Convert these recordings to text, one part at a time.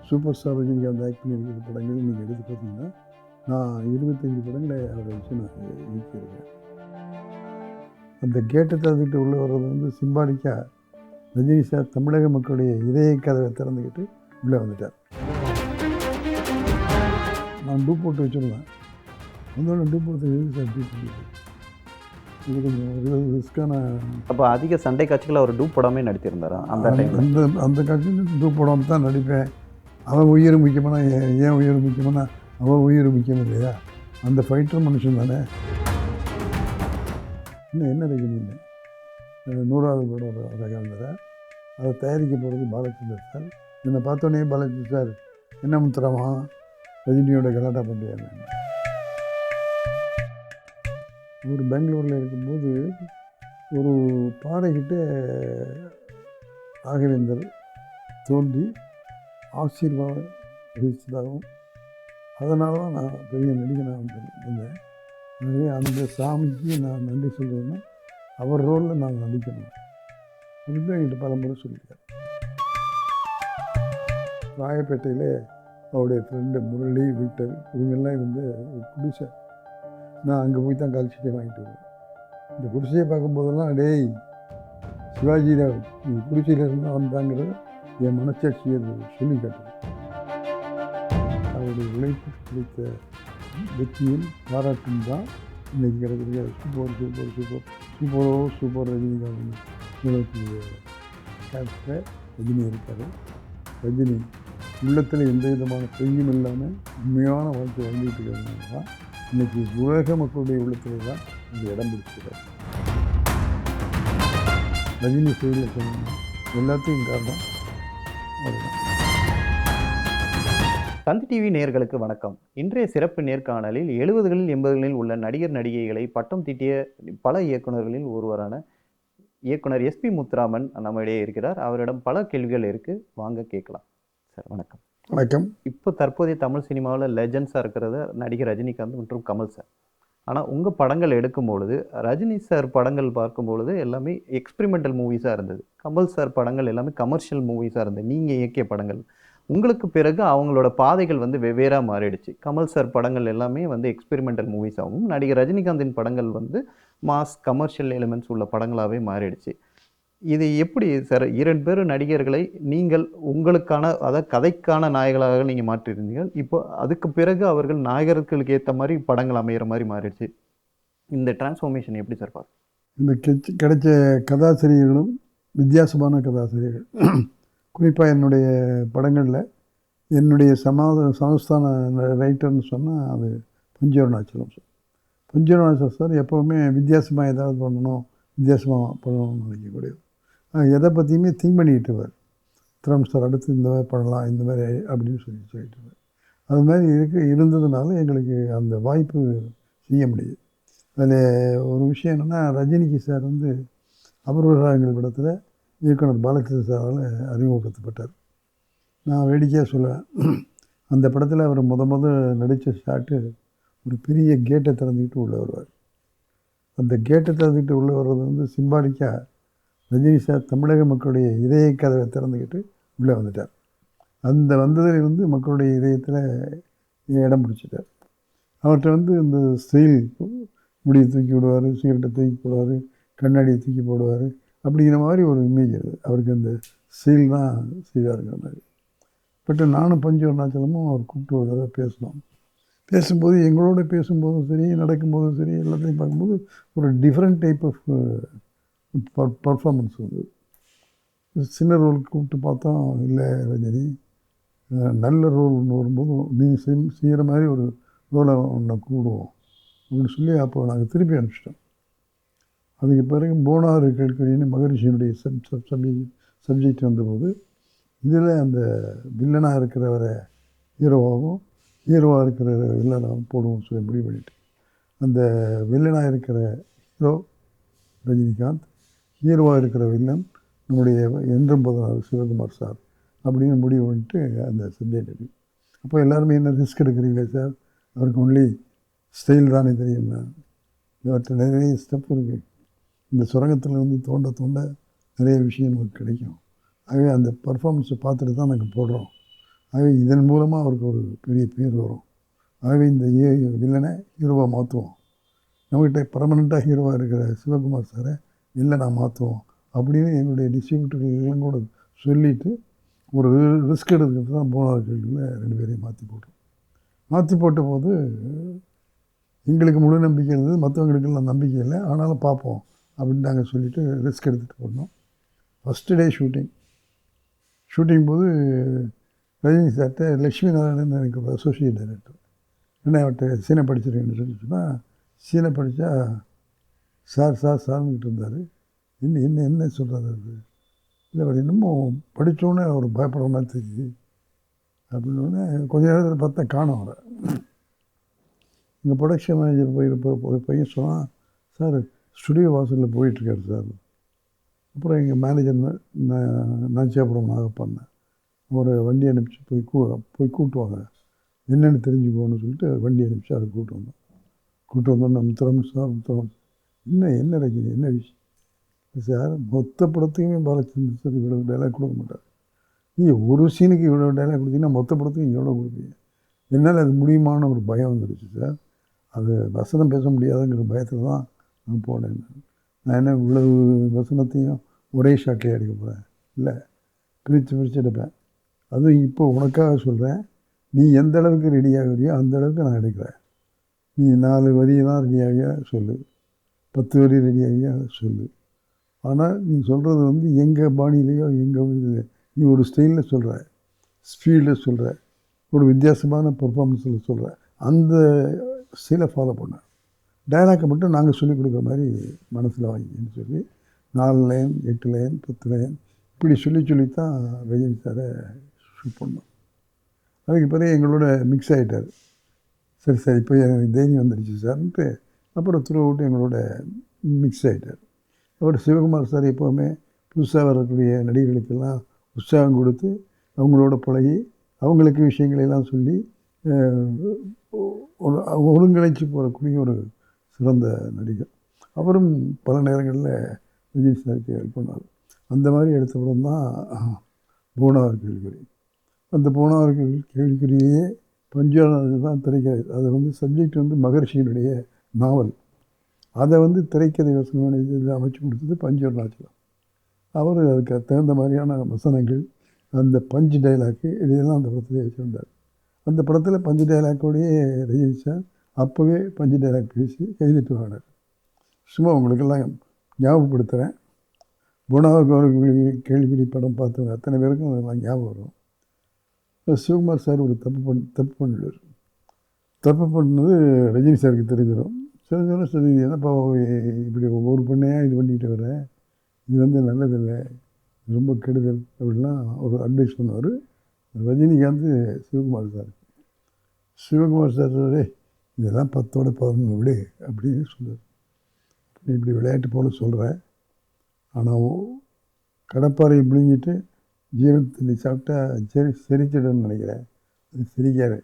Super star Rajinikanth act பண்ணியிருக்கிற படங்கள் நீங்கள் எடுத்து பார்த்தீங்கன்னா, நான் 25 படங்களை அவரை வச்சு நான் இயக்கியிருக்கேன். அந்த கேட்டை திறந்துக்கிட்டு உள்ளே வர்றது வந்து சிம்பாலிக்காக ரஜினி சார் தமிழக மக்களுடைய இதய கதவை திறந்துக்கிட்டு உள்ளே வந்துட்டார். நான் டூப் போட்டு வச்சுருந்தேன். வந்தோடனே டூப் போட்டு சார் டூப் பண்ணிட்டு இது கொஞ்சம் ரிஸ்க்கான. அப்போ அதிக சண்டை காட்சிகள் அவர் டூப் போடாமே நடித்திருந்தாரா அந்த டைமில்? அந்த காட்சியில் டூப் போடாமல் தான் நடிப்பேன். அவன் உயிர் முக்கியமான ஏன் உயிர் முக்கியமான அவன் உயிர் முக்கியம் இல்லையா? அந்த ஃபைட்டர் மனுஷன் தானே. இன்னும் என்ன ரஜினி இல்லை 100வது படம் ரகாந்தரை அதை தயாரிக்க போகிறது பாலச்சந்தர் சார். என்னை பார்த்தோன்னே பாலச்சந்தர் சார் என்ன முத்துறாமா ரஜினியோட கலாட்டா பண்ணுறாங்க. ஒரு பெங்களூரில் இருக்கும்போது ஒரு பாறைகிட்ட ராகவேந்தர் தோன்றி ஆசீர்வாதம் அறிவிச்சதாகவும் அதனால தான் நான் பெரிய நடிகனாக வந்தேன். எனவே அந்த சாமிக்கு நான் நன்றி சொல்கிறேன்னா அவர் ரோலில் நான் நடிக்கணும் அப்படின்னு என்கிட்ட பல முறை சொல்லியிருக்கார். ராயப்பேட்டையில் அவருடைய ஃப்ரெண்டு முரளி விக்டர் இவங்கெல்லாம் இருந்து ஒரு குடிசை. நான் அங்கே போய் தான் கால்ஷீட்டை வாங்கிட்டு வருவேன். இந்த குடிசையை பார்க்கும்போதெல்லாம் டேய் சிவாஜிராவ் இந்த குடிசையில் இருந்தால் வந்தாங்கிறத என் மனசாட்சியை சொல்லி காட்டுது. அவருடைய உழைப்பு கிடைத்த வெற்றியும் பாராட்டும் தான் இன்றைக்கி கிடைக்கிற சூப்பர் ரஜினிகாந்த் உலகத்துடைய கேரக்டர் ரஜினி இருக்கார். ரஜினி உள்ளத்தில் எந்த விதமான பொய்யும் இல்லாமல் உண்மையான வாழ்க்கை வாழ்ந்துட்டு இருக்கிறதுனால தான் இன்றைக்கி உலக மக்களுடைய உள்ளத்தில் தான் இந்த இடம் பிடிச்சிருக்காரு. ரஜினி செயலில் சொன்னோம்னா எல்லாத்தையும் காரணம் அதுதான். தந்தி டிவி நேயர்களுக்கு வணக்கம். இன்றைய சிறப்பு நேர்காணலில் 70களில் 80களில் உள்ள நடிகர் நடிகைகளை பட்டம் தீட்டிய பல இயக்குநர்களில் ஒருவரான இயக்குனர் எஸ்பி முத்துராமன் நம்மிடையே இருக்கிறார். அவரிடம் பல கேள்விகள் இருக்குது, வாங்க கேட்கலாம். சார் வணக்கம். வணக்கம். இப்போ தற்போதைய தமிழ் சினிமாவில் லெஜண்ட்ஸாக இருக்கிறது நடிகர் ரஜினிகாந்த் மற்றும் கமல் சார். ஆனால் உங்கள் படங்கள் எடுக்கும்பொழுது ரஜினி சார் படங்கள் பார்க்கும்பொழுது எல்லாமே எக்ஸ்பெரிமெண்டல் மூவிஸாக இருந்தது. கமல் சார் படங்கள் எல்லாமே கமர்ஷியல் மூவிஸாக இருந்தது. நீங்கள் இயக்கிய படங்கள் உங்களுக்கு பிறகு அவங்களோட பாதைகள் வந்து வெவ்வேறாக மாறிடுச்சு. கமல் சார் படங்கள் எல்லாமே வந்து எக்ஸ்பெரிமெண்டல் மூவிஸாகவும் நடிகர் ரஜினிகாந்தின் படங்கள் வந்து மாஸ் கமர்ஷியல் எலிமெண்ட்ஸ் உள்ள படங்களாகவே மாறிடுச்சு. இது எப்படி சார் 2 பேர் நடிகர்களை நீங்கள் உங்களுக்கான அதாவது கதைக்கான நாயகர்களாக நீங்கள் மாற்றியிருந்தீர்கள். இப்போ அதுக்கு பிறகு அவர்கள் நாயகர்களுக்கு ஏற்ற மாதிரி படங்கள் அமைகிற மாதிரி மாறிடுச்சு. இந்த டிரான்ஸ்ஃபார்மேஷன் எப்படி சார் பார்க்க? இந்த கிடைச்ச கதாசிரியர்களும் வித்தியாசமான கதாசிரியர்கள். குறிப்பாக என்னுடைய படங்களில் என்னுடைய சமஸ்தான ரைட்டர்னு சொன்னால் அது பஞ்சவர்ணாச்சலம் சார். பஞ்சவர்ணாச்சலம் சார் எப்போவுமே வித்தியாசமாக ஏதாவது வித்தியாசமாக பண்ணணும்னு நினைக்கக்கூடியது. எதை பற்றியுமே திங்க் பண்ணிக்கிட்டு இருப்பார். திரம் சார் அடுத்து இந்த மாதிரி பண்ணலாம் இந்த மாதிரி அப்படின்னு சொல்லிட்டு இருப்பார். அது மாதிரி இருந்ததுனால எங்களுக்கு அந்த வாய்ப்பு செய்ய முடியுது. அதில் ஒரு விஷயம் என்னென்னா ரஜினிக்கு சார் வந்து அபூர்வராகங்கள் படத்தில் இயக்குனர் பாலச்சந்தர் சாரால் அறிமுகப்படுத்தப்பட்டார். நான் வேடிக்கையாக சொல்லுவேன், அந்த படத்தில் அவர் முத நடித்த ஷாட்டு ஒரு பெரிய கேட்டை திறந்துக்கிட்டு உள்ளே வருவார். அந்த கேட்டை திறந்துக்கிட்டு உள்ளே வர்றது வந்து சிம்பாலிக்காக ரஜினி சார் தமிழக மக்களுடைய இதய கதவை திறந்துக்கிட்டு உள்ளே வந்துட்டார். அந்த வந்ததில் வந்து மக்களுடைய இதயத்தில் இடம் பிடிச்சிட்டார். அவர்கிட்ட வந்து இந்த ஸ்டைல் முடியை தூக்கி விடுவார், சிகரெட்டை தூக்கி போடுவார், கண்ணாடியை தூக்கி போடுவார், அப்படிங்கிற மாதிரி ஒரு இமேஜ் இருக்குது. அவருக்கு அந்த ஸ்டைல் தான் செய்தாக இருக்கிற மாதிரி. பட் நானும் பஞ்சவர்ணாச்சலமும் அவர் கூப்பிட்டு ஒரு தடவை பேசணும். பேசும்போது எங்களோட பேசும்போதும் சரி நடக்கும்போதும் சரி எல்லாத்தையும் பார்க்கும்போது ஒரு டிஃப்ரெண்ட் டைப் ஆஃப் பர்ஃபார்மன்ஸ் வந்து சின்ன ரோலுக்கு கூப்பிட்டு பார்த்தோம். இல்லை ரஜினி நல்ல ரோல் ஒன்று வரும்போது நீ செய்கிற மாதிரி ஒரு ரோலை ஒன்றை கூடுவோம் அப்படின்னு சொல்லி அப்போ நாங்கள் திருப்பி அனுப்பிச்சிட்டோம். அதுக்கு பிறகு போனார் கேட்கறின்னு மகரிஷியினுடைய சப்ஜெக்ட் வந்தபோது இதில் அந்த வில்லனாக இருக்கிறவரை ஹீரோவாகவும் ஹீரோவாக இருக்கிற வில்லனாகவும் போடுவோம் சொல்லி முடிவு பண்ணிட்டு அந்த வில்லனாக இருக்கிற ஹீரோ ரஜினிகாந்த், ஹீரோவாக இருக்கிற வில்லன் நம்முடைய என்றும் போதும் சிவகுமார் சார் அப்படின்னு முடிவு பண்ணிட்டு அந்த சப்ஜெக்ட் எடுக்கும். அப்போ எல்லாருமே என்ன ரிஸ்க் எடுக்கிறீங்க சார், அவருக்கு ஒன்லி ஸ்டைல் தானே தெரியுமா, இவர்கிட்ட நிறைய ஸ்டெப் இருக்குது, இந்த சுரங்கத்தில் வந்து தோண்ட நிறைய விஷயம் நமக்கு கிடைக்கும், ஆகவே அந்த பர்ஃபார்மன்ஸை பார்த்துட்டு தான் நாங்கள் போடுறோம் ஆகவே இதன் மூலமாக அவருக்கு ஒரு பெரிய பேர் வரும். ஆகவே இந்த வில்லனை ஹீரோவாக மாற்றுவோம், நம்மகிட்ட பர்மனெண்ட்டாக ஹீரோவாக இருக்கிற சிவகுமார் சாரை வில்லனாக மாற்றுவோம் அப்படின்னு எங்களுடைய டிஸ்ட்ரிபியூட்டர்கள்லாம் கூட சொல்லிவிட்டு ஒரு ரிஸ்க் எடுத்துக்கிட்டு தான் போனார் கேள்வியில் 2 பேரையும் மாற்றி போட்ட போது எங்களுக்கு முழு நம்பிக்கை இருந்தது, மற்றவங்களுக்கெல்லாம் நம்பிக்கை இல்லை. ஆனாலும் பார்ப்போம் அப்படின்னு நாங்கள் சொல்லிவிட்டு ரிஸ்க் எடுத்துகிட்டு போனோம். ஃபஸ்ட்டு டே ஷூட்டிங் போது ரஜினி சார்கிட்ட லக்ஷ்மி நாராயணன் எனக்கு ஒரு அசோசியேட் டைரக்டர், என்ன அவர்கிட்ட சீனை படிச்சிருக்கேன்னு சொல்லி சொன்னால், சீனை படித்தா சார்னுக்கிட்டு இருந்தார். என்ன சொல்கிறது அது இல்லை, அவர் இன்னமும் படித்தோன்னே அவர் பயப்படுற மாதிரி தெரியுது அப்படின்னோடனே கொஞ்ச நேரத்தில் பார்த்தா காணோம் அவரை. எங்கள் ப்ரொடக்ஷன் மேனேஜர் போய் பையன் சொன்னால், சார் ஸ்டுடியோ வாசலில் போயிட்டுருக்காரு சார். அப்புறம் எங்கள் மேனேஜர் நாச்சியாபுரம் நாகப்பண்ணேன், அவரை வண்டி அனுப்பிச்சு போய் கூப்பிட்டு வாங்க, என்னென்னு தெரிஞ்சுக்கோன்னு சொல்லிட்டு வண்டி அனுப்பிச்சு அதை கூப்பிட்டு வந்தோம். முத்துராமன் சார் என்ன ரஜினி என்ன விஷயம் சார், மொத்த படத்துக்குமே பாலச்சந்திரன் சார் இவ்வளோ டைலாக் கொடுக்க மாட்டார். நீங்கள் ஒரு சீனுக்கு இவ்வளோ டைலாக் கொடுத்தீங்கன்னா மொத்த படத்துக்கு எவ்வளோ கொடுப்பீங்க? என்னால் அது முடியுமான ஒரு பயம் வந்துடுச்சு சார். அது வசனம் பேச முடியாதுங்கிற பயத்தில் தான் நான் போனேன். நான் என்ன இவ்வளவு வசனத்தையும் ஒரே ஷாட்லேயே எடுக்க போகிறேன்? இல்லை, பிரித்து எடுப்பேன். அதுவும் இப்போ உனக்காக சொல்கிறேன், நீ எந்த அளவுக்கு ரெடியாகிறியோ அந்த அளவுக்கு நான் எடுக்கிறேன். நீ 4 வரி தான் ரெடியாகியா சொல்லு, 10 வரி ரெடியாகியா சொல்லு. ஆனால் நீ சொல்கிறது வந்து எங்கள் பாணியிலையோ எங்கள் இதில் நீ ஒரு ஸ்டைலில் சொல்கிற, ஸ்பீடில் சொல்கிற, ஒரு வித்தியாசமான பர்ஃபார்மன்ஸில் சொல்கிற, அந்த ஸ்டைலை ஃபாலோ பண்ண. டைலாக்கை மட்டும் நாங்கள் சொல்லிக் கொடுக்குற மாதிரி மனசில் வாங்கின்னு சொல்லி 4 லைன் 8 லைன் 10 லைன் இப்படி சொல்லித்தான் ரஜினி சாரை ஷூட் பண்ணோம். அதுக்கு பிறகு எங்களோட மிக்ஸ் ஆகிட்டார். சரி இப்போ எனக்கு தைரியம் வந்துடுச்சு சார்ன்ட்டு அப்புறம் த்ரூஅவுட் எங்களோட மிக்ஸ் ஆகிட்டார். அவர் சிவகுமார் சார் எப்போவுமே புதுசாக வரக்கூடிய நடிகர்களுக்கெல்லாம் உற்சாகம் கொடுத்து அவங்களோட பழகி அவங்களுக்கு விஷயங்களெல்லாம் சொல்லி ஒருங்கிணைச்சி போகக்கூடிய ஒரு சிறந்த நடிகர். அவரும் பல நேரங்களில் ரஜினி சாருக்கு ஹெல்ப் பண்ணார். அந்த மாதிரி எடுத்த படம் தான் போனார் கேள்விக்குறி. அந்த போனார் கேள்விக்குறியே பஞ்சானது தான் திரைக்கதை. அதை வந்து சப்ஜெக்ட் வந்து மகர்ஷியினுடைய நாவல். அதை வந்து திரைக்கதை வசனம் இது அமைச்சு கொடுத்தது பஞ்சவர்ணாச்சலம். அவர் அதுக்கு தகுந்த மாதிரியான வசனங்கள், அந்த பஞ்சு டைலாக்கு இதையெல்லாம் அந்த படத்திலே வச்சுருந்தார். அந்த படத்தில் பஞ்சு டைலாக்கோடையே ரஜினி சார் அப்போவே பஞ்சு டைலாக் பேசி கைதிட்டு வாங்கினார். சும்மா உங்களுக்கெல்லாம் ஞாபகப்படுத்துகிறேன். குணாவுக்கு கேள்விக்குறி படம் பார்த்தவங்க அத்தனை பேருக்கும் அதெல்லாம் ஞாபகம் வரும். சிவகுமார் சார் ஒரு தப்பு பண்ணிடுவார். தப்பு பண்ணது ரஜினி சாருக்கு தெரிஞ்சிடும். சரி என்னப்பா இப்படி ஒவ்வொரு பண்ணையாக இது பண்ணிக்கிட்டு வர, இது வந்து நல்லதில்லை, ரொம்ப கெடுதல் அப்படின்லாம் ஒரு அட்வைஸ் பண்ணுவார் ரஜினிகாந்த் சிவகுமார் சார் இதெல்லாம் 10ஓட 11 விடு அப்படின்னு சொல்லுவார். இப்படி விளையாட்டு போல் சொல்கிறேன், ஆனால் கடப்பாறையை பிடுங்கிட்டு ஜீரத்தண்ணி சாப்பிட்டா செரிச்சிடும்னு நினைக்கிறேன். அது சிரிக்காது.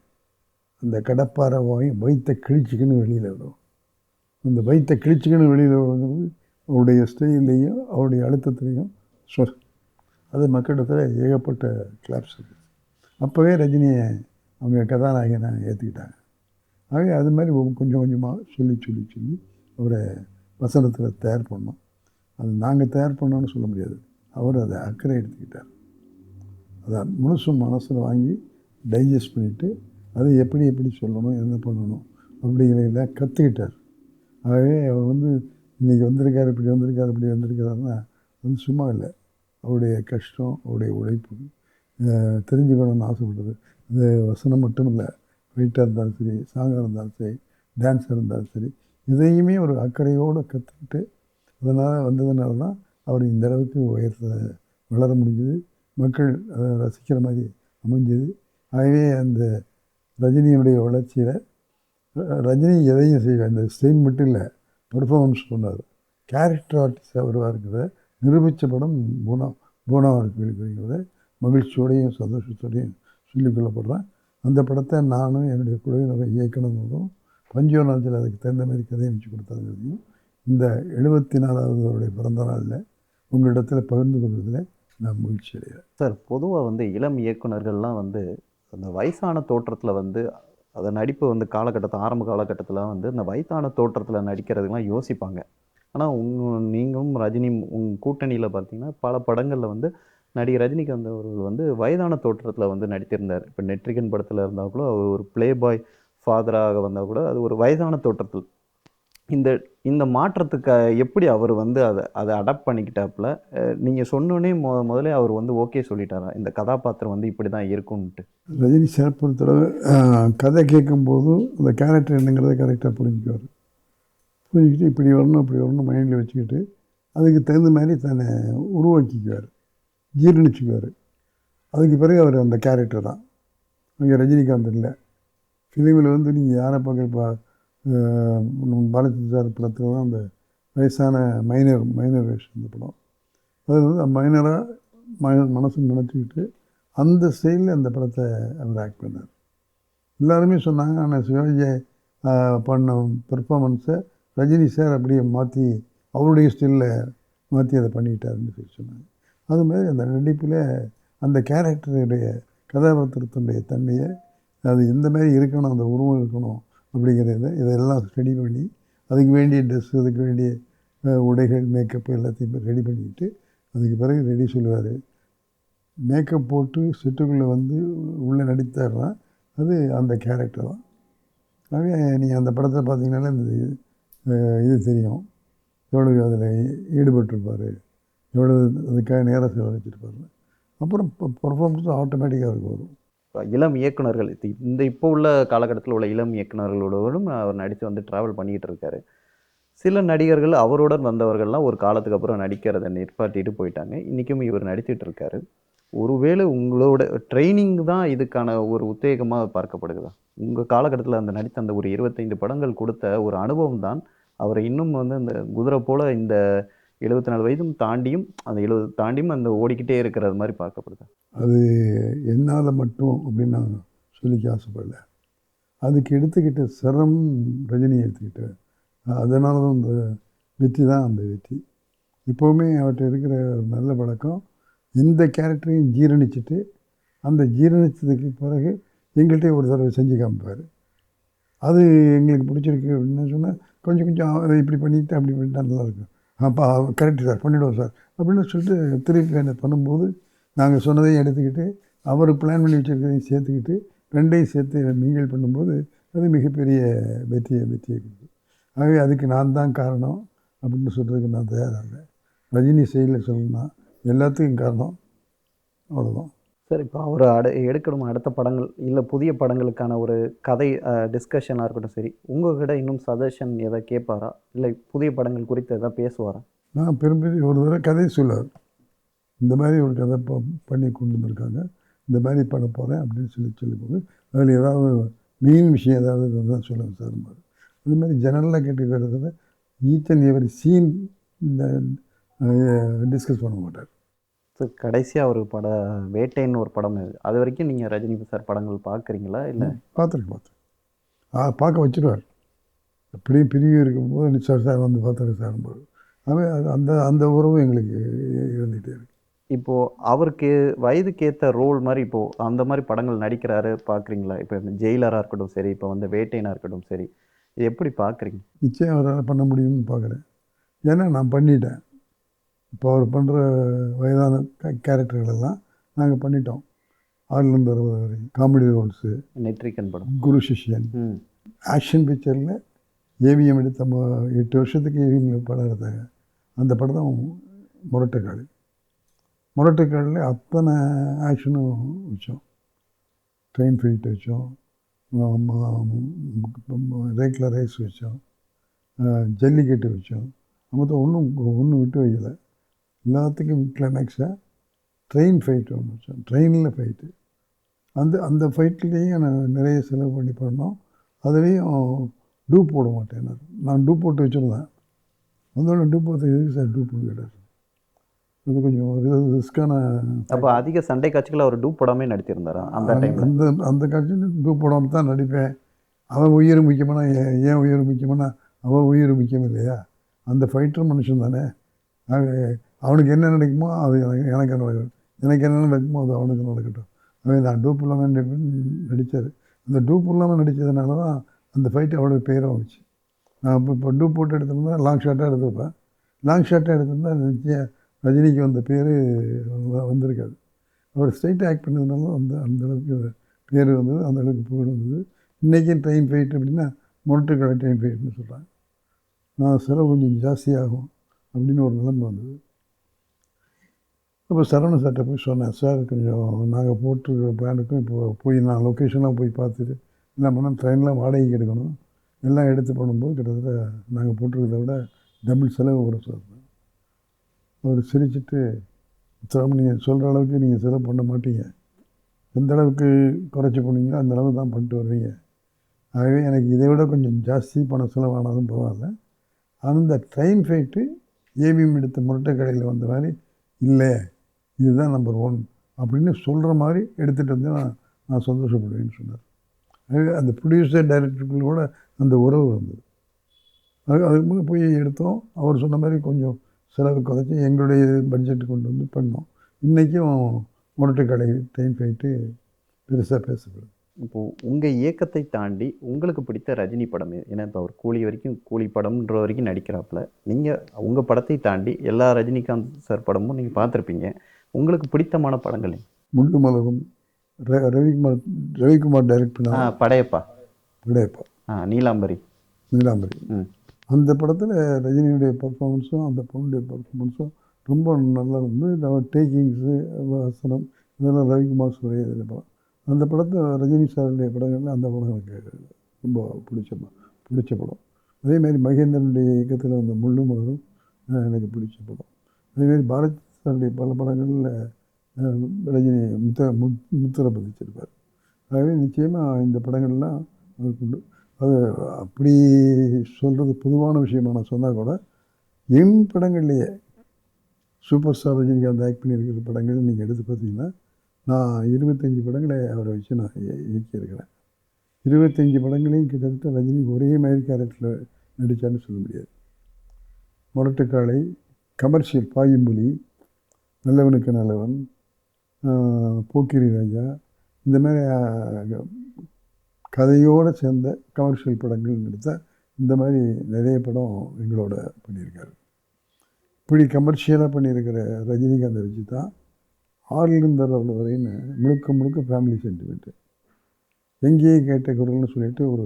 அந்த கடப்பாறை வயிற்றை கிழிச்சிக்கின்னு வெளியில் வரும். அந்த வயிற்றை கிழிச்சிக்கின்னு வெளியில் வருங்கிறது அவருடைய ஸ்டைல்லையும் அவருடைய அழுத்தத்துலேயும் அது மக்களிடத்தில் ஏகப்பட்ட கிளாப்ஸ் இருக்குது. அப்போவே ரஜினியை அவங்க கதாநாயகனை ஏற்றுக்கிட்டாங்க. ஆகவே அது மாதிரி கொஞ்சம் கொஞ்சமாக சொல்லி அவரை வசனத்தில் தயார் பண்ணோம். அது நாங்கள் தயார் பண்ணோன்னு சொல்ல முடியாது, அவர் அதை அக்கறை எடுத்துக்கிட்டார். அதை முழுசும் மனசில் வாங்கி டைஜஸ்ட் பண்ணிவிட்டு அதை எப்படி சொல்லணும், என்ன பண்ணணும் அப்படிங்கிறத கற்றுக்கிட்டார். ஆகவே அவர் வந்து இன்றைக்கி வந்திருக்கார், இப்படி வந்திருக்காருன்னா வந்து சும்மா இல்லை. அவருடைய கஷ்டம், அவருடைய உழைப்பு தெரிஞ்சுக்கணும்னு ஆசைப்பட்டது. அது வசனம் மட்டும் இல்லை, ஃபைட்டாக இருந்தாலும் சரி, சாங்காக இருந்தாலும் சரி, டான்ஸாக இருந்தாலும் சரி, இதையுமே ஒரு அக்கறையோடு கற்றுக்கிட்டு அதனால் வந்ததுனால தான் அவர் இந்த அளவுக்கு உயரத்தில் வளர முடிஞ்சது. மக்கள் அதை ரசிக்கிற மாதிரி அமைஞ்சது. ஆகவே அந்த ரஜினியினுடைய வளர்ச்சியில் ரஜினி எதையும் செய்வார். இந்த ஸ்டைல் மட்டும் இல்லை, பர்ஃபார்மன்ஸ் பண்ணார். கேரக்டர் ஆர்டிஸ்டாக வருவாருங்கிறத நிரூபித்த படம் போனாவாருக்கு இருக்கிறத மகிழ்ச்சியோடையும் சந்தோஷத்தோடையும் சொல்லிக்கொள்ளப்படுறேன். அந்த படத்தை நானும் என்னுடைய குழுவினரை இயக்கணுங்கிறதும் பஞ்சவர்ணத்தில் அதுக்கு தகுந்த மாதிரி கதையை அமைச்சு கொடுத்தாங்கிறதையும் இந்த 74வது அவருடைய பிறந்த நாளில் உங்களிடத்தில் பகிர்ந்து கொள்வதில் நான் மகிழ்ச்சி அடைகிறேன். சார், பொதுவாக வந்து இளம் இயக்குனர்கள்லாம் வந்து அந்த வயசான தோற்றத்தில் வந்து அந்த நடிப்பு வந்து ஆரம்ப காலகட்டத்தில் வந்து அந்த வயசான தோற்றத்தில் நடிக்கிறதுக்கெலாம் யோசிப்பாங்க. ஆனால் நீங்களும் ரஜினியும் கூட்டணியில் பார்த்தீங்கன்னா பல படங்களில் வந்து நடிகர் ரஜினிகாந்த் அவர்கள் வந்து வயதான தோற்றத்தில் வந்து நடித்திருந்தார். இப்போ நெட்ரிகன் படத்தில் இருந்தால் கூட அவர் ஒரு ப்ளே பாய் ஃபாதராக வந்தால் கூட அது ஒரு வயதான தோற்றத்தில். இந்த இந்த மாற்றத்துக்கு எப்படி அவர் வந்து அதை அடாப்ட் பண்ணிக்கிட்டாப்புல? நீங்கள் சொன்னோன்னே முதலே அவர் வந்து ஓகே சொல்லிட்டாரா இந்த கதாபாத்திரம் வந்து இப்படி தான் இருக்கும்ன்ட்டு? ரஜினி சார் பொறுத்தளவு கதை கேட்கும்போது அந்த கேரக்டர் என்னங்கிறத கரெக்டாக புரிஞ்சுக்குவார். புரிஞ்சுக்கிட்டு இப்படி வரணும் அப்படி வரணும் மைண்டில் வச்சுக்கிட்டு அதுக்கு தகுந்த மாதிரி தன்னை உருவாக்கிக்குவார், ஜீரணிச்சுக்குவார். அதுக்கு பிறகு அவர் அந்த கேரக்டர் தான். அங்கே ரஜினிகாந்த் இல்லை. ஃபிலிமில் வந்து நீங்கள் யாரை பார்க்குறப்பா பாரதி சார் படத்தில் தான் அந்த வயசான மைனர் வேஷம் இந்த படம். அது வந்து மைனராக மனசு நினச்சிக்கிட்டு அந்த ஸ்டைலில் அந்த படத்தை அவர் ஆக்ட் பண்ணார். எல்லாருமே சொன்னாங்க, ஆனால் சிவாஜியை பண்ண பெர்ஃபார்மன்ஸை ரஜினி சார் அப்படியே மாற்றி அவருடைய ஸ்டைலில் மாற்றி அதை பண்ணிக்கிட்டாருன்னு சொல்லி சொன்னாங்க. அதுமாதிரி அந்த நடிப்பில் அந்த கேரக்டருடைய கதாபாத்திரத்தினுடைய தன்மையை அது எந்த மாதிரி இருக்கணும், அந்த உருவம் இருக்கணும் அப்படிங்கிறத இதெல்லாம் ஸ்டடி பண்ணி அதுக்கு வேண்டிய ட்ரெஸ், அதுக்கு வேண்டிய உடைகள், மேக்கப்பு எல்லாத்தையும் ரெடி பண்ணிக்கிட்டு அதுக்கு பிறகு ரெடி சொல்லுவார். மேக்கப் போட்டு செட்டுக்குள்ளே வந்து உள்ளே நடித்தார்னா அது அந்த கேரக்டர் தான். ஆகவே நீங்கள் அந்த படத்தை பார்த்தீங்கன்னாலே இந்த இது தெரியும், எவ்வளோ அதில் ஈடுபட்டிருப்பார், எவ்வளோ அதுக்காக நேரம் செலவழிச்சிருப்பார். அப்புறம் பர்ஃபார்மன்ஸ் ஆட்டோமேட்டிக்காக அவருக்கு வரும். இளம் இயக்குனர்கள் இப்போ உள்ள காலகட்டத்தில் உள்ள இளம் இயக்குனர்களோடும் அவர் நடித்து வந்து ட்ராவல் பண்ணிக்கிட்டு இருக்காரு. சில நடிகர்கள் அவருடன் வந்தவர்கள்லாம் ஒரு காலத்துக்கு அப்புறம் நடிக்கிறதை நிற்பாட்டிட்டு போயிட்டாங்க. இன்றைக்கும் இவர் நடித்துட்டு இருக்காரு. ஒருவேளை உங்களோட ட்ரைனிங் தான் இதுக்கான ஒரு உத்தேகமாக பார்க்கப்படுகிறதா? உங்கள் காலகட்டத்தில் அந்த நடித்த அந்த ஒரு 25 படங்கள் கொடுத்த ஒரு அனுபவம் தான் அவரை இன்னும் வந்து அந்த குதிரை போல் இந்த 74 வயதும் தாண்டியும் அந்த 70 தாண்டியும் அந்த ஓடிக்கிட்டே இருக்கிறது மாதிரி பார்க்கப்படுது. அது என்னால் மட்டும் அப்படின்னு நான் சொல்லிக்க ஆசைப்படல. அதுக்கு எடுத்துக்கிட்ட சிரம் ரஜினி எடுத்துக்கிட்டேன். அதனால தான் அந்த வெற்றி தான் அந்த வெற்றி. இப்போவுமே அவர்கிட்ட இருக்கிற ஒரு நல்ல பழக்கம், எந்த கேரக்டரையும் ஜீரணிச்சுட்டு அந்த ஜீரணித்ததுக்கு பிறகு எங்கள்கிட்ட ஒரு தடவை செஞ்சு காமிப்பார். அது எங்களுக்கு பிடிச்சிருக்கு அப்படின்னு சொன்னால் கொஞ்சம் கொஞ்சம் அதை இப்படி பண்ணிவிட்டு அப்படி பண்ணிட்டா நல்லாயிருக்கும். அப்போ கரெக்டு சார், பண்ணிவிடுவோம் சார் அப்படின்னு சொல்லிட்டு திருப்பி என்ன பண்ணும்போது நாங்கள் சொன்னதையும் எடுத்துக்கிட்டு அவர் பிளான் பண்ணி வச்சுருக்கதையும் சேர்த்துக்கிட்டு ரெண்டையும் சேர்த்து மிங்கிள் பண்ணும்போது அது மிகப்பெரிய வெற்றியை கொடுக்குது. ஆகவே அதுக்கு நான் தான் காரணம் அப்படின்னு சொல்கிறதுக்கு நான் தயாராக. ரஜினி செயலில் சொல்லணும்னா எல்லாத்துக்கும் காரணம் அவ்வளோதான். சார், இப்போ அவர் எடுக்கணும் அடுத்த படங்கள் இல்லை புதிய படங்களுக்கான ஒரு கதை டிஸ்கஷனாக இருக்கட்டும், சரி உங்கள்கிட்ட இன்னும் சஜஷன் எதாவது கேட்பாரா? இல்லை புதிய படங்கள் குறித்து எதாவது பேசுவாரா? நான் பெரும்பதி ஒரு தடவை கதை சொல்லுவார். இந்த மாதிரி ஒரு கதை பண்ணி கொண்டு வந்திருக்காங்க, இந்த மாதிரி பண்ண போகிறேன் அப்படின்னு சொல்லும்போது அதில் ஏதாவது மெயின் விஷயம் ஏதாவது தான் சொல்லுவேன் சார். அது மாதிரி ஜெனரலாக கேட்டுக்கிறத ஈச் அண்ட் எவரி சீன் இந்த டிஸ்கஸ் பண்ண மாட்டார். சார், கடைசியாக ஒரு வேட்டைன்னு ஒரு படம் அது வரைக்கும் நீங்கள் ரஜினி சார் படங்கள் பார்க்குறீங்களா? இல்லை பார்த்துருக்கேன். பார்க்க வச்சுருவார். எப்படியும் பிரிவு இருக்கும்போது சார் வந்து பார்த்துருக்க சார். அது அந்த அந்த உறவு எங்களுக்கு இருந்துகிட்டே இருக்குது. இப்போது அவருக்கு வயதுக்கேற்ற ரோல் மாதிரி இப்போது அந்த மாதிரி படங்கள் நடிக்கிறாரு பார்க்குறீங்களா? இப்போ ஜெயிலராக இருக்கட்டும் சரி, இப்போ வந்து வேட்டைனாக இருக்கட்டும் சரி, இது எப்படி பார்க்குறீங்க? நிச்சயம் அவரால் பண்ண முடியும்னு பார்க்குறேன். ஏன்னா நான் பண்ணிட்டேன். இப்போ அவர் பண்ணுற வயதான கேரக்டர்களெல்லாம் நாங்கள் பண்ணிட்டோம். 6லேருந்து 60 வரைக்கும் காமெடி ரோல்ஸு, நெட்ரிகன் படம், குரு சிஷ்யன், ஆக்ஷன் பிக்சரில் ஏவிஎம் எடுத்த 8 வருஷத்துக்கு ஏவிஎம் படம் எடுத்தாங்க. அந்த படம் தான் முரட்டுக்காடு. முரட்டுக்காடில் அத்தனை ஆக்ஷனும் வச்சோம். ட்ரெயின் ஃபைட் வச்சோம், ரேக்கில் ரேஸ் வச்சோம், ஜல்லிக்கட்டு வச்சோம். மொத்தம் ஒன்றும் விட்டு வைக்கலை. எல்லாத்துக்கும் கிளைமேக்ஸாக ட்ரெயின் ஃபைட் ஒன்று வச்சோம். ட்ரெயினில் ஃபைட்டு. அந்த ஃபைட்லேயும் நான் நிறைய செலவு பண்ணி பண்ணோம். அதுலேயும் டூப் போட மாட்டேன். நான் டூப் போட்டு வச்சுருந்தேன். அதோட டூப் போட்டு எதுக்கு சார் டூப் கேட்டார். அது கொஞ்சம் ரிஸ்க்கான. அப்போ அதிக சண்டை காட்சிகள் அவர் டூப் போடாமே நடித்திருந்தாரா அந்த டைமில்? அந்த காட்சியில் டூப் போடாமல் தான் நடிப்பேன். அவன் உயிர் முக்கியமான ஏன் உயிர் முக்கியமான அவன் உயிர் முக்கியம் இல்லையா? அந்த ஃபைட்டர் மனுஷன் தானே. அவனுக்கு என்ன நடக்குமோ அது எனக்கு நடக்கும், எனக்கு என்ன நடக்குமோ அது அவனுக்கு நடக்கட்டும் அது நான் டூப் இல்லாமல் நடித்தார். அந்த டூப் இல்லாமல் நடித்ததுனால தான் அந்த ஃபைட்டு அவ்வளோ பேரும் வந்துச்சு. நான் இப்போ டூப் போட்டு எடுத்திருந்தா லாங் ஷாட்டாக எடுத்திருப்பேன். லாங் ஷாட்டாக எடுத்திருந்தா நிச்சயம் ரஜினிக்கு வந்த பேர் வந்திருக்காது. அவர் ஸ்ட்ரைட்டாக ஆக்ட் பண்ணதுனால அந்தளவுக்கு பேர் வந்தது, அந்தளவுக்கு புகழ் வந்தது. இன்றைக்கும் ட்ரெயின் ஃபைட் அப்படின்னா முரட்டுக்கடை ட்ரெயின் ஃபைட்னு சொல்கிறாங்க. செலவு கொஞ்சம் ஜாஸ்தியாகும் அப்படின்னு ஒரு நிலைமை வந்தது. அப்போ சரவண சார்கிட்ட போய் சொன்னேன், சார் கொஞ்சம் நாங்கள் போட்டிருக்கிற பிளானுக்கும் இப்போ போய் நான் லொக்கேஷன்லாம் போய் பார்த்துட்டு என்ன பண்ணோம், ட்ரெயின்லாம் வாடகைக்கு எடுக்கணும், எல்லாம் எடுத்து பண்ணும்போது கிட்டத்தட்ட நாங்கள் போட்டிருக்கிறத விட டபுள் செலவு வரும் சார். அவர் சிரிச்சுட்டு, சார் நீங்கள் சொல்கிற அளவுக்கு நீங்கள் செலவு பண்ண மாட்டீங்க, எந்த அளவுக்கு குறைச்சி போனீங்களோ அந்த அளவு தான் பண்ணிட்டு வருவீங்க. ஆகவே எனக்கு இதை விட கொஞ்சம் ஜாஸ்தி பணம் செலவானாலும் பரவாயில்ல, அந்த ட்ரெயின் ஃபைட்டு ஏவிஎம் எடுத்த முரட்டை கடையில் வந்த மாதிரி இல்லை, இதுதான் நம்பர் 1 அப்படின்னு சொல்கிற மாதிரி எடுத்துகிட்டு வந்து நான் சந்தோஷப்படுவேன்னு சொன்னார். ஆகவே அந்த ப்ரொடியூசர் டைரக்டருக்குள்ள கூட அந்த உறவு வந்தது. அதுக்கு போய் எடுத்தோம். அவர் சொன்ன மாதிரி கொஞ்சம் செலவு குறைச்சி எங்களுடைய பட்ஜெட்டு கொண்டு வந்து பண்ணோம். இன்றைக்கும் முரட்டு கடை ட்ரெயின் ஃபைட்டு பெருசாக பேசப்படுது. இப்போது உங்கள் இயக்கத்தை தாண்டி உங்களுக்கு பிடித்த ரஜினி படம் எது? ஏன்னா இப்போ அவர் கூலி வரைக்கும் கூலி படம்ன்ற வரைக்கும் நடிக்கிறாப்புல. நீங்கள் உங்கள் படத்தை தாண்டி எல்லா ரஜினிகாந்த் சார் படமும் நீங்கள் பார்த்துருப்பீங்க. உங்களுக்கு பிடித்தமான படங்கள் என்ன? முள்ளு மலரும், ரவிக்குமார் டைரக்ட் பண்ண படையப்பா. நீலாம்பரி. அந்த படத்தில் ரஜினியுடைய பர்ஃபார்மன்ஸும் அந்த பொண்ணுடைய பர்ஃபார்மன்ஸும் ரொம்ப நல்லா இருந்து, டேக்கிங்ஸு, வசனம் இதெல்லாம் ரவிக்குமார் சுரைய படம். அந்த படத்தை ரஜினி சாருடைய படங்களில் அந்த படம் எனக்கு ரொம்ப பிடிச்ச படம். அதேமாதிரி மகேந்திரனுடைய இயக்கத்தில் அந்த முள்ளு மலரும் எனக்கு பிடிச்ச படம். அதேமாதிரி பாரதி சாருடைய பல படங்களில் ரஜினி முத்திரை பதிச்சிருப்பார். ஆகவே நிச்சயமாக இந்த படங்கள்லாம் அவருக்கு உண்டு. அது அப்படி சொல்கிறது பொதுவான விஷயமா நான் சொன்னால் கூட, என் படங்கள்லேயே சூப்பர் ஸ்டார் ரஜினிகாந்த் ஆக்ட் பண்ணியிருக்கிற படங்கள் நீங்கள் எடுத்து பார்த்தீங்கன்னா, நான் 25 படங்களை அவரை வச்சு நான் இயக்கியிருக்கிறேன். 25 படங்களையும் கிட்டத்தட்ட ரஜினி ஒரே மாதிரி கேரக்டரில் நடித்தான்னு சொல்ல முடியாது. முரட்டுக்காளை, கமர்ஷியல் பாயும்புலி, நல்லவனுக்கு நல்லவன், போக்கிரி ராஜா, இந்த மாதிரி கதையோடு சேர்ந்த கமர்ஷியல் படங்கள் நடித்த இந்த மாதிரி நிறைய படம் எங்களோட பண்ணியிருக்காரு. இப்படி கமர்ஷியலாக பண்ணியிருக்கிற ரஜினிகாந்தை வச்சு தான் ஆறிலிருந்து அவ்வளோ வரைன்னு முழுக்க ஃபேமிலி சென்டிமெண்ட்டு, எங்கேயே கேட்ட குரல்னு சொல்லிட்டு ஒரு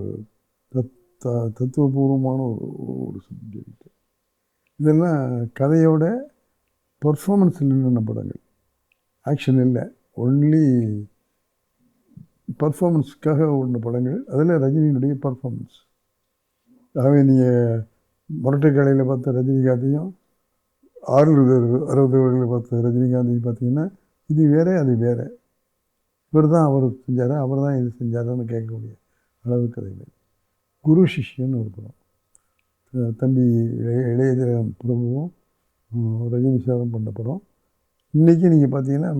தத்துவபூர்வமான ஒரு சப்ஜெக்ட். இதெல்லாம் கதையோட பர்ஃபார்மன்ஸில் நின்ன படங்கள், ஆக்ஷன் இல்லை, ஒன்லி பர்ஃபார்மன்ஸுக்காக ஓடின படங்கள். அதில் ரஜினியினுடைய பர்ஃபார்மன்ஸ். ஆகவே நீங்கள் முரட்டுக்காலையில் பார்த்த ரஜினிகாந்தையும் 60 பார்த்த ரஜினிகாந்தையும் பார்த்தீங்கன்னா, இது வேறு அது வேறு. இவர் தான் அவர் செஞ்சாரா, அவர் தான் இது செஞ்சாரான்னு கேட்கக்கூடிய அளவுக்கு அதே. குரு சிஷ்யன்னு ஒரு படம், தம்பி இளையதிலகம் பிரபுவும் ரஜினி சாரும் பண்ண படம். இன்றைக்கி நீங்கள் பார்த்தீங்கன்னா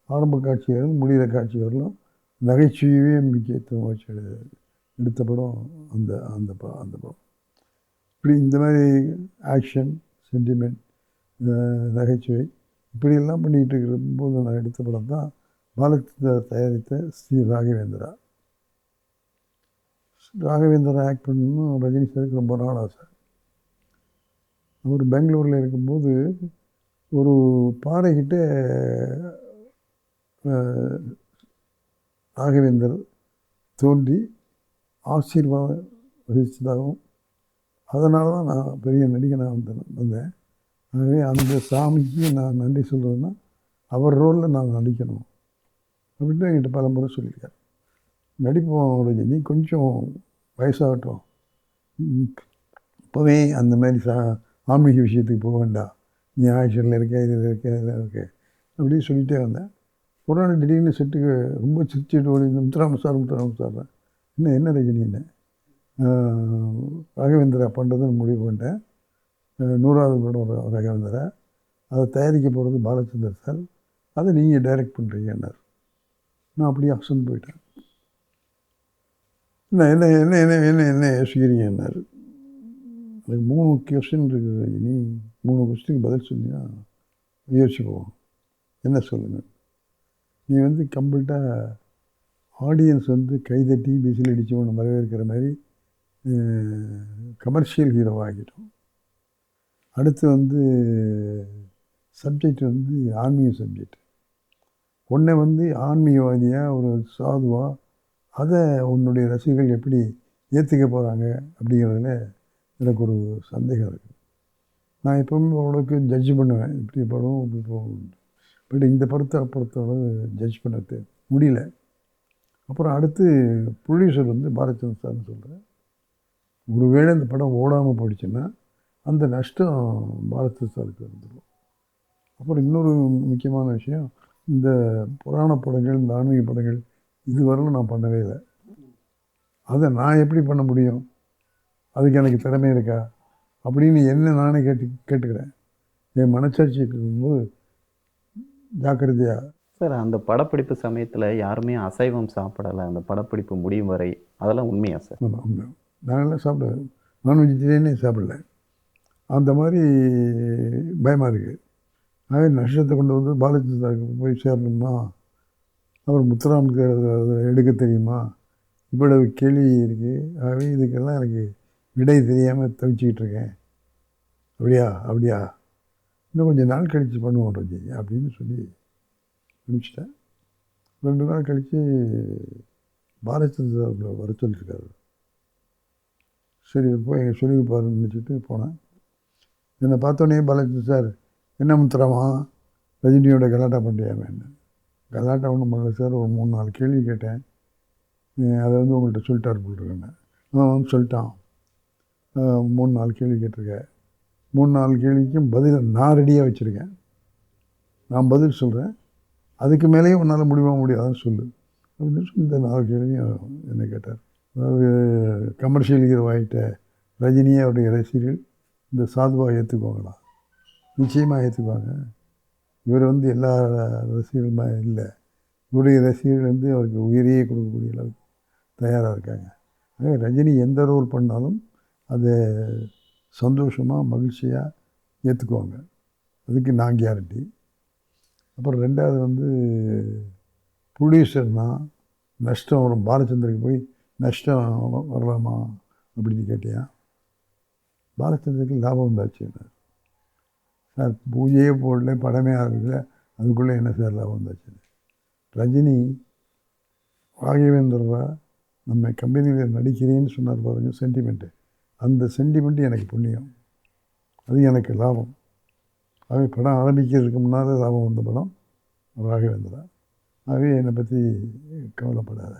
ஆரம்ப காட்சிகள் முடிகிற காட்சி வரலாம் நகைச்சுவையே முக்கியத்துவம் வச்சு எடுத்த படம் அந்த படம். இப்படி இந்த மாதிரி ஆக்ஷன், சென்டிமெண்ட், நகைச்சுவை இப்படியெல்லாம் பண்ணிகிட்டு இருக்கும்போது நான் எடுத்த படம் தான் பாலச்சந்தர் தயாரித்த ஸ்ரீ ராகவேந்திரா. ராகவேந்திரா ஆக்ட் பண்ணணும் ரஜினி சாருக்கு ரொம்ப நாள் ஆசை. அவர் பெங்களூரில் இருக்கும்போது ஒரு பாறைகிட்ட ராகவேந்தர் தோன்றி ஆசீர்வாதம் வகிச்சதாகவும், அதனால தான் நான் பெரிய நடிகனாக வந்தேன். ஆகவே அந்த சாமிக்கு நான் நன்றி சொல்கிறதுன்னா அவர் ரோலில் நான் நடிக்கணும் அப்படின்னு என்கிட்ட பல முறை சொல்லியிருக்காரு. நடிப்போம் ரஜினி, கொஞ்சம் வயசாகட்டும், இப்போவே அந்த மாதிரி ஆன்மீக விஷயத்துக்கு போக வேண்டாம், நீ ஆக்ஷனில் இருக்க, இதில் இருக்க, இதில் இருக்க அப்படின்னு சொல்லிகிட்டே வந்தேன். ஒரு நாள் திடீர்னு செட்டுக்கு ரொம்ப சிரிச்சுட்டு ஓடி முத்துராம சார் தான் என்ன ரஜினி என்ன ராகவேந்திரா பண்ணுறதுன்னு முடிவு பண்ணிட்டேன். 100வது படம் ராகவேந்திரா, அதை தயாரிக்க போகிறது பாலச்சந்தர் சார், அதை நீங்கள் டைரக்ட் பண்ணுறீங்கன்னார். நான் அப்படியே அசந்து போயிட்டேன். என்ன என்ன என்ன என்ன என்ன யோசிக்கிறீங்கன்னாரு. எனக்கு 3 கொஸ்டின் இருக்குது ரஜினி, 3 கொஸ்டினுக்கு பதில் சொன்னீங்கன்னா யோசிச்சுக்குவோம், என்ன சொல்லுங்கள். நீ வந்து கம்ப்ளீட்டாக ஆடியன்ஸ் வந்து கைதட்டி விசில் அடித்து ஒன்று வரவேற்கிற மாதிரி கமர்ஷியல் ஹீரோ ஆகிட்டோம். அடுத்து வந்து சப்ஜெக்ட் வந்து ஆன்மீக சப்ஜெக்ட். உன்னை வந்து ஆன்மீகவாதியாக ஒரு சாதுவாக அதை உன்னுடைய ரசிகர்கள் எப்படி ஏற்றுக்க போகிறாங்க அப்படிங்கிறதுல எனக்கு ஒரு சந்தேகம் இருக்குது. நான் எப்பவுமே அவ்வளோக்கு ஜட்ஜ் பண்ணுவேன், இப்படி படம் இப்படி போகும். பட் இந்த படத்தை பொறுத்தளவு ஜட்ஜ் பண்ண முடியல. அப்புறம் அடுத்து ப்ரொடியூசர் வந்து பாலச்சந்திரன் சார்னு சொல்கிறேன். ஒருவேளை இந்த படம் ஓடாமல் போயிடுச்சுன்னா அந்த நஷ்டம் பாலச்சந்திரன் சாருக்கு வந்துடும். அப்புறம் இன்னொரு முக்கியமான விஷயம், இந்த புராண படங்கள், இந்த ஆன்மீக படங்கள் இதுவரையிலும் நான் பண்ணவே இல்லை. அதை நான் எப்படி பண்ண முடியும், அதுக்கு எனக்கு திறமை இருக்கா அப்படின்னு என்ன நானே கேட்டுக்கிறேன். என் மனச்சாட்சிக்கு போது ஜாக்கிரதையாக. சார், அந்த படப்பிடிப்பு சமயத்தில் யாருமே அசைவம் சாப்பிடலை அந்த படப்பிடிப்பு முடியும் வரை, அதெல்லாம் உண்மையா சார்? ஆமாம், உண்மை. நானெல்லாம் சாப்பிடுவேன், நான் வெஜிடேரியனே சாப்பிடல. அந்த மாதிரி பயமாக இருக்குது. ஆகவே நஷ்டத்தை கொண்டு வந்து பாலச்சந்திரனுக்கு போய் சேரணுமா, அப்புறம் முத்துராமுக்கு அதை எடுக்க தெரியுமா, இவ்வளவு கேள்வி இருக்குது. ஆகவே இதுக்கெல்லாம் எனக்கு விடை தெரியாமல் தவிச்சிக்கிட்டு இருக்கேன். அப்படியா இன்னும் கொஞ்சம் நாள் கழித்து பண்ணுவோம் ரஜி அப்படின்னு சொல்லி அனுப்பிச்சிட்டேன். 2 நாள் கழித்து பாலச்சந்திர வர சொல்லியிருக்காரு. சரி போய் எங்கள் சொல்லி பாருன்னு நினச்சிட்டு போனேன். என்னை பார்த்தோன்னே பாலச்சந்திர சார், என்ன முத்துராமா ரஜினியோட கலாட்டா பண்ணுறியாமே? என்ன கலாட்டா ஒன்றும் பண்ணல சார், ஒரு 3-4 கேள்வி கேட்டேன், அதை வந்து உங்கள்கிட்ட சொல்லிட்டார் போட்டிருக்கேன். அவன் வந்து சொல்லிட்டான், 3-4 கேள்வி கேட்டிருக்கேன், 3-4 கேள்விக்கும் பதில் நான் ரெடியாக வச்சுருக்கேன், நான் பதில் சொல்கிறேன், அதுக்கு மேலேயும் உன்னால் முடியாதுன்னு சொல்லு அப்படின்னு சொல்லி இந்த 4 கேள்வியும் என்னை கேட்டார். அதாவது கமர்ஷியல் ஹீரோ ஆகிட்ட ரஜினியை அவருடைய ரசிகர்கள் இந்த சாதுவாக ஏற்றுக்குவாங்களா? நிச்சயமாக ஏற்றுக்குவாங்க. இவர் வந்து எல்லா ரசிகர்களுமே இல்லை, இவருடைய ரசிகர்கள் வந்து அவருக்கு உயிரையே கொடுக்கக்கூடிய அளவுக்கு தயாராக இருக்காங்க. ஆக ரஜினி எந்த ரோல் பண்ணாலும் அதை சந்தோஷமாக மகிழ்ச்சியாக ஏற்றுக்குவாங்க, அதுக்கு நான் கேரண்டி. அப்புறம் 2வது வந்து ப்ரொடியூசர்னால் நஷ்டம் வரும், பாலச்சந்தருக்கு போய் நஷ்டம் வரலாமா அப்படின்னு கேட்டியா? பாலச்சந்தருக்கு லாபம் வந்தாச்சு சார், பூஜையே போடல, படமே ஆகல, அதுக்குள்ளே என்ன சார் லாபம் வந்தாச்சு? ரஜினி ராகவேந்திரா நம்ம கம்பெனியில் நடிக்கிறேன்னு சொன்னார் பாருங்க, சென்டிமெண்ட்டு, அந்த சென்டிமெண்ட்டு எனக்கு புண்ணியம், அது எனக்கு லாபம். ஆகவே படம் ஆரம்பிக்கிறதுக்கு முன்னால் லாபம் வந்த படம் ராகவேந்திரா. ஆகவே என்னை பற்றி கவலைப்படாத.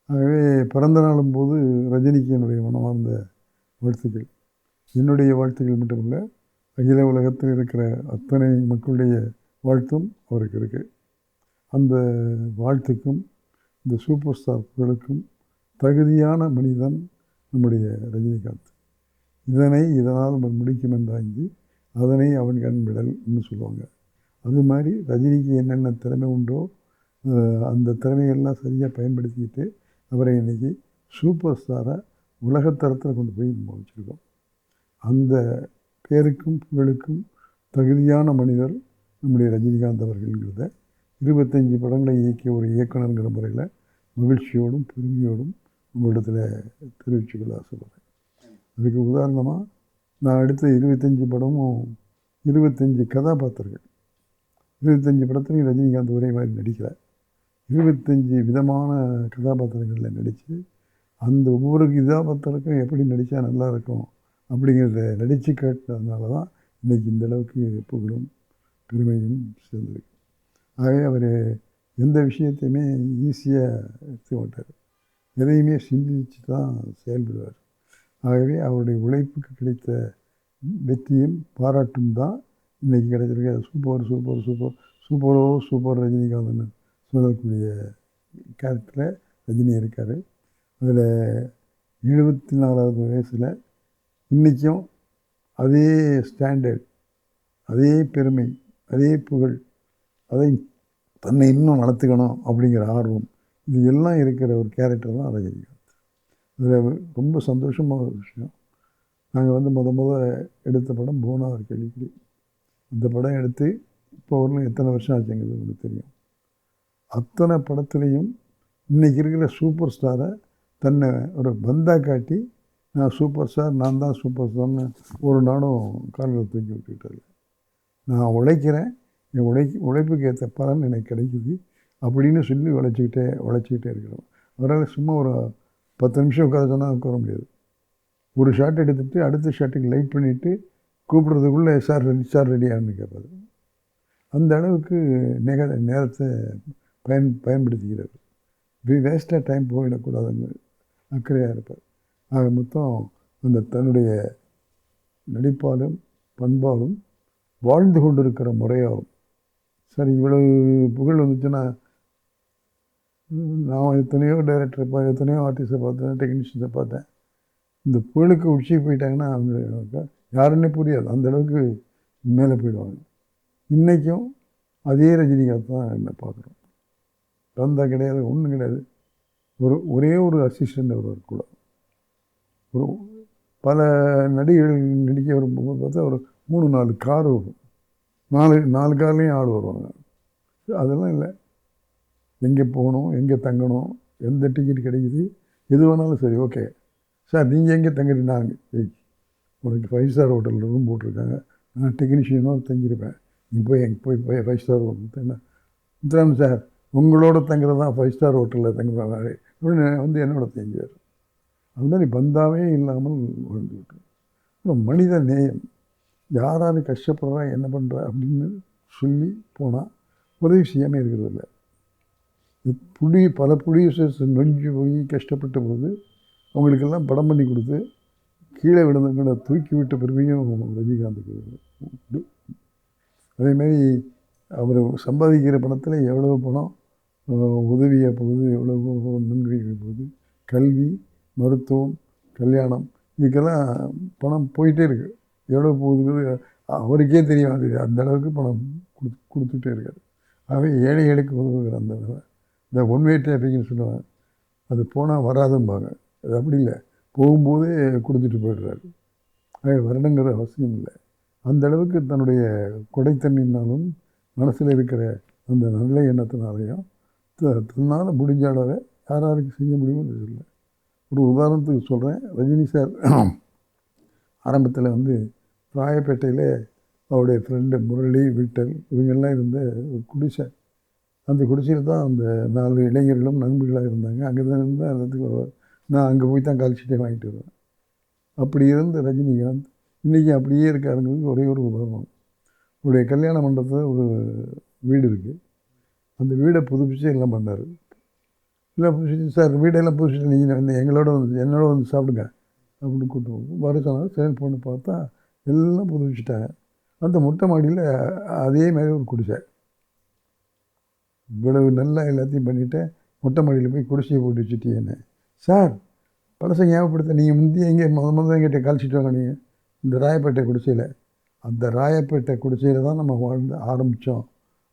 ஆகவே பிறந்த நாளும் போது ரஜினிக்கு என்னுடைய மனமார்ந்த வாழ்த்துக்கள். என்னுடைய வாழ்த்துக்கள் மட்டுமில்லை, அகில உலகத்தில் இருக்கிற அத்தனை மக்களுடைய வாழ்த்தும் அவருக்கு இருக்குது. அந்த வாழ்த்துக்கும் இந்த சூப்பர் ஸ்டார் புகழுக்கும் தகுதியான மனிதன் நம்முடைய ரஜினிகாந்த். இதனால் முடிக்கும் என்றாய்ந்து அதனை அவன் கண் விடல்னு சொல்லுவாங்க. அது மாதிரி ரஜினிக்கு என்னென்ன திறமை உண்டோ அந்த திறமைகள்லாம் சரியாக பயன்படுத்திக்கிட்டு அவரை இன்றைக்கி சூப்பர் ஸ்டாராக உலகத்தரத்தில் கொண்டு போய் நம்ம வச்சுருக்கோம். அந்த பேருக்கும் புகழுக்கும் தகுதியான மனிதர் நம்முடைய ரஜினிகாந்த் அவர்கள்ங்கிறத 25 படங்களை இயக்கிய ஒரு இயக்குனருங்கிற முறையில் மகிழ்ச்சியோடும் பெருமையோடும் உங்களிடத்தில் தெரிவித்துக்கொள்ள ஆசைப்படுறேன். அதுக்கு உதாரணமாக நான் எடுத்த 25 படமும் 25 கதாபாத்திரங்கள். 25 படத்துலையும் ரஜினிகாந்த் ஒரே மாதிரி நடிக்கலை, 25 விதமான கதாபாத்திரங்களில் நடித்து அந்த ஒவ்வொரு கதாபாத்திரக்கும் எப்படி நடித்தா நல்லாயிருக்கும் அப்படிங்கிறத நடித்து கேட்டதுனால தான் இன்றைக்கி இந்தளவுக்கு புகழும் பெருமையும் சேர்ந்துருக்கு. ஆகவே அவர் எந்த விஷயத்தையுமே ஈஸியாக எடுத்து மாட்டார், எதையுமே சிந்திச்சு தான் செயல்படுவார். ஆகவே அவருடைய உழைப்புக்கு கிடைத்த வெற்றியும் பாராட்டும் தான் இன்றைக்கி கிடைச்சிருக்க சூப்பர் ரஜினிகாந்த்னு சொல்லக்கூடிய கேரக்டரில் ரஜினி இருக்கார். அதில் 74வது வயசில் இன்றைக்கும் அதே ஸ்டாண்டர்ட், அதே பெருமை, அதே புகழ், அதை தன்னை இன்னும் வளர்த்துக்கணும் அப்படிங்கிற ஆர்வம், இது எல்லாம் இருக்கிற ஒரு கேரக்டர் தான் ரஜினிகாந்த். அதில் ரொம்ப சந்தோஷமான ஒரு விஷயம், நாங்கள் வந்து முத எடுத்த படம் போனார் கேள்விக்குறி. அந்த படம் எடுத்து இப்போ வரலும் எத்தனை வருஷம் ஆச்சுங்கிறது உங்களுக்கு தெரியும். அத்தனை படத்துலேயும் இன்றைக்கி இருக்கிற சூப்பர் ஸ்டாரை தன்னை ஒரு பந்தா காட்டி நான் சூப்பர் ஸ்டார், நான் தான் சூப்பர் ஸ்டார்னு ஒரு நாளும் காலில் தூக்கி விட்டுக்கிட்டாரு. நான் உழைக்கிறேன், என் உழைப்புக்கு ஏற்ற பலன் எனக்கு கிடைக்குது அப்படின்னு சொல்லி உழைச்சிக்கிட்டே இருக்கிறோம். அவரால் சும்மா ஒரு 10 நிமிஷம் உட்கார சொன்னால் உட்கார முடியாது. ஒரு ஷாட் எடுத்துகிட்டு அடுத்த ஷாட்டுக்கு லைட் பண்ணிவிட்டு கூப்பிட்றதுக்குள்ளே சார் ரெடியான்னு கேட்பாரு. அந்த அளவுக்கு நேரத்தை பயன்படுத்திக்கிறார். வேஸ்ட்டாக டைம் போயிடக்கூடாதுன்னு அக்கறையாக இருப்பார். ஆக மொத்தம் அந்த தன்னுடைய நடிப்பாலும் பண்பாலும் வாழ்ந்து கொண்டிருக்கிற முறையாகும். சரி, இவ்வளவு புகழ் வந்துச்சுன்னா நான் எத்தனையோ டைரக்டரை எத்தனையோ ஆர்டிஸ்ட்டை பார்த்தேன், டெக்னீஷியன்ஸை பார்த்தேன். இந்த புகழுக்கு உச்சிக்கு போயிட்டாங்கன்னா அவங்க யாருன்னே புரியாது, அந்தளவுக்கு மேலே போயிடுவாங்க. இன்றைக்கும் அதே ரஜினிகாந்த் தான் என்ன பார்க்குறோம். தந்தா கிடையாது, ஒன்றும் கிடையாது. ஒரே ஒரு அசிஸ்டண்ட் அவர் கூட. ஒரு பல நடிகர்கள் நடிக்க வரும்போது பார்த்தா ஒரு 3-4 கார் வரும். 4 கார்லேயும் ஆள் வருவாங்க. அதெல்லாம் இல்லை. எங்கே போகணும், எங்கே தங்கணும், எந்த டிக்கெட் கிடைக்குது, எது வேணாலும் சரி, ஓகே சார் நீங்கள் எங்கே தங்குறீங்க, நாங்கள் உனக்கு 5 ஸ்டார் ஹோட்டலில் ரூம் போட்டிருக்காங்க, நான் டெக்னீஷியனோடு தங்கியிருப்பேன், நீ போய் 5 ஸ்டார் ஹோட்டல் என்ன முத்துராமன் சார் உங்களோட தங்குறது தான் 5 ஸ்டார் ஹோட்டலில் தங்குறாங்க அப்படின்னு வந்து என்னோட தங்குவார். அது மாதிரி பந்தாவே இல்லாமல் வாழ்ந்துக்கிட்டு அப்புறம் மனித நேயம். யாராவது கஷ்டப்படுறா என்ன பண்ணுறா அப்படின்னு சொல்லி போனால் உதவி செய்யாமல் இருக்கிறது இல்லை. பல ப்ரொடியூசர்ஸ் நொஞ்சு போய் கஷ்டப்பட்ட போது அவங்களுக்கெல்லாம் படம் பண்ணி கொடுத்து கீழே விழுந்தவங்களை தூக்கி விட்ட பெருமையும் ரஜினிகாந்துக்கு உண்டு. அதேமாரி அவர் சம்பாதிக்கிற பணத்தில் எவ்வளோ பணம் உதவியாக போகுது, எவ்வளோ நன்கொடைகள் போகுது, கல்வி, மருத்துவம், கல்யாணம், இதுக்கெல்லாம் பணம் போயிட்டே இருக்குது. எவ்வளோ போகுதுங்கிறது அவருக்கே தெரியும். அது அந்த அளவுக்கு பணம் கொடுத்துட்டே இருக்காரு. ஆகவே ஏழைகளுக்கு உதவுகிற அந்த இந்த ஒன் வே டிராஃபிக்னு சொல்லுவாங்க, அது போனால் வராதும்பாங்க. அது அப்படி இல்லை, போகும்போதே கொடுத்துட்டு போயிடுறாரு. வரணுங்கிற அவசியம் இல்லை. அந்த அளவுக்கு தன்னுடைய கொடைத்தன்மையினாலும் மனசில் இருக்கிற அந்த நல்ல எண்ணத்தினாலையும் தன்னால் முடிஞ்ச அளவை யாராருக்கு செய்ய முடியும்னு இல்லை. ஒரு உதாரணத்துக்கு சொல்கிறேன். ரஜினி சார் ஆரம்பத்தில் வந்து ராயப்பேட்டையில் அவருடைய ஃப்ரெண்டு முரளி, விட்டல் இவங்கெல்லாம் இருந்த ஒரு குடிசை. அந்த குடிசையில் தான் அந்த 4 இளைஞர்களும் நண்பர்களாக இருந்தாங்க. அங்கே தான் இருந்தால் அந்த இடத்துக்கு வருவார். நான் அங்கே போய் தான் கால்ஷீட்டே வாங்கிட்டு வருவேன். அப்படி இருந்த ரஜினிகாந்த் இன்றைக்கி அப்படியே இருக்காருங்கிறது ஒரே ஒரு உதாரணம். அவருடைய கல்யாண மண்டபத்தில் ஒரு வீடு இருக்குது. அந்த வீடை புதுப்பிச்சு எல்லாம் பண்ணார். இல்லை புதுப்பிச்சு சார் வீடெல்லாம் புதுப்பிச்சு நீங்கள் வந்து என்னோட வந்து சாப்பிடுங்க அப்படின்னு கூப்பிட்டு வர சொன்னார். சரி பொண்ணு பார்த்தா எல்லாம் புதுப்பிச்சுட்டாங்க. அந்த மொட்டை மாடியில் அதே மாதிரி ஒரு குடிசை. இவ்வளவு நல்லா எல்லாத்தையும் பண்ணிவிட்டு மொட்டை மாடியில் போய் குடிசையை போட்டு வச்சுட்டீங்கன்னு. சார் பழசை ஞாபகப்படுத்த நீங்கள் முந்தைய எங்கே முதல்ல எங்கிட்ட கால்ச்சிட்டு வாங்க, நீங்கள் இந்த ராயப்பேட்டை குடிசையில், அந்த ராயப்பேட்டை குடிசையில் தான் நம்ம வாழ்ந்து ஆரம்பித்தோம்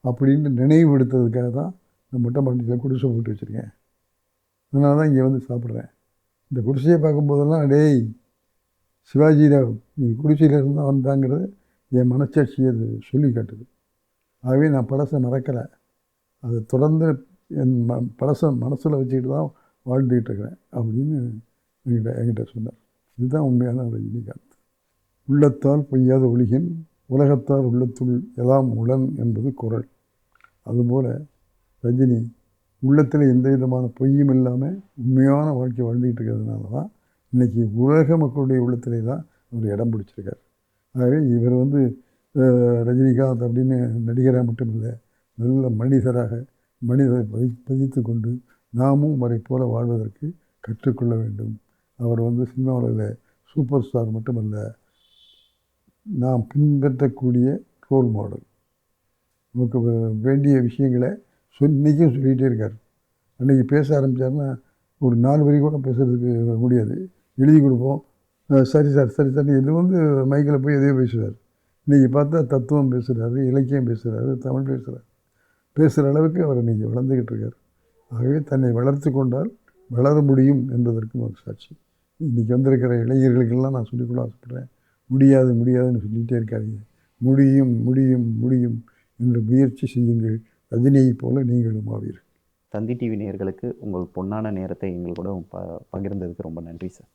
அப்படின்னு நினைவுபடுத்துறதுக்காக தான் இந்த மொட்டை மாடியில் குடிசை போட்டு வச்சுருக்கேன். அதனால தான் இங்கே வந்து சாப்பிட்றேன். இந்த குடிசையை பார்க்கும்போதெல்லாம் டேய் சிவாஜிராவ் நீ குடிசையில் இருந்தால் வந்தாங்கிறது என் மனச்சாட்சி அது சொல்லி காட்டுது. ஆகவே நான் பழசை மறக்கலை, அதை தொடர்ந்து என் பழசை மனசில் வச்சுக்கிட்டு தான் வாழ்ந்துக்கிட்டு இருக்கிறேன் அப்படின்னு என்கிட்ட சொன்னார். இதுதான் உண்மையான ரஜினிகாந்த். உள்ளத்தால் பொய்யாத ஒளியின் உலகத்தால் உள்ளத்துள் எல்லாம் உளன் என்பது குறள். அதுபோல் ரஜினி உள்ளத்தில் எந்த விதமான பொய்யும் இல்லாமல் உண்மையான வாழ்க்கை வாழ்ந்துக்கிட்டு இருக்கிறதுனால தான் இன்றைக்கி உலக மக்களுடைய உள்ளத்திலே தான் அவர் இடம் பிடிச்சிருக்கார். ஆகவே இவர் வந்து ரஜினிகாந்த் அப்படின்னு நடிகராக மட்டும் இல்லை, நல்ல மனிதரை பதித்து கொண்டு நாமும் அவரை போல வாழ்வதற்கு கற்றுக்கொள்ள வேண்டும். அவர் வந்து சினிமாவில் சூப்பர் ஸ்டார் மட்டுமல்ல, நாம் பின்பற்றக்கூடிய ரோல் மாடல். நமக்கு வேண்டிய விஷயங்களை இன்றைக்கும் சொல்லிகிட்டே இருக்கார். அன்றைக்கி பேச ஆரம்பித்தார்னா ஒரு 4 வரி கூட பேசுகிறதுக்கு முடியாது. எழுதி கொடுப்போம், சரி சார் இது வந்து மைக்கில் போய் எதையோ பேசுவார். இன்றைக்கி பார்த்தா தத்துவம் பேசுகிறாரு, இலக்கியம் பேசுகிறாரு, தமிழ் பேசுகிற அளவுக்கு அவர் இன்றைக்கி வளர்ந்துக்கிட்டு இருக்கார். ஆகவே தன்னை வளர்த்து கொண்டால் வளர முடியும் என்பதற்கும் ஒரு சாட்சி. இன்றைக்கி வந்திருக்கிற இளைஞர்களுக்கெல்லாம் நான் சொல்லிக்கொள்ள ஆசைப்படுறேன், முடியாதுன்னு சொல்லிகிட்டே இருக்காதீங்க. முடியும் என்று முயற்சி செய்யுங்கள். ரஜினியைப் போல நீங்களும் ஆவீர்கள். தந்தி டிவி நேயர்களுக்கு உங்கள் பொன்னான நேரத்தை எங்கள் கூட பகிர்ந்ததுக்கு ரொம்ப நன்றி சார்.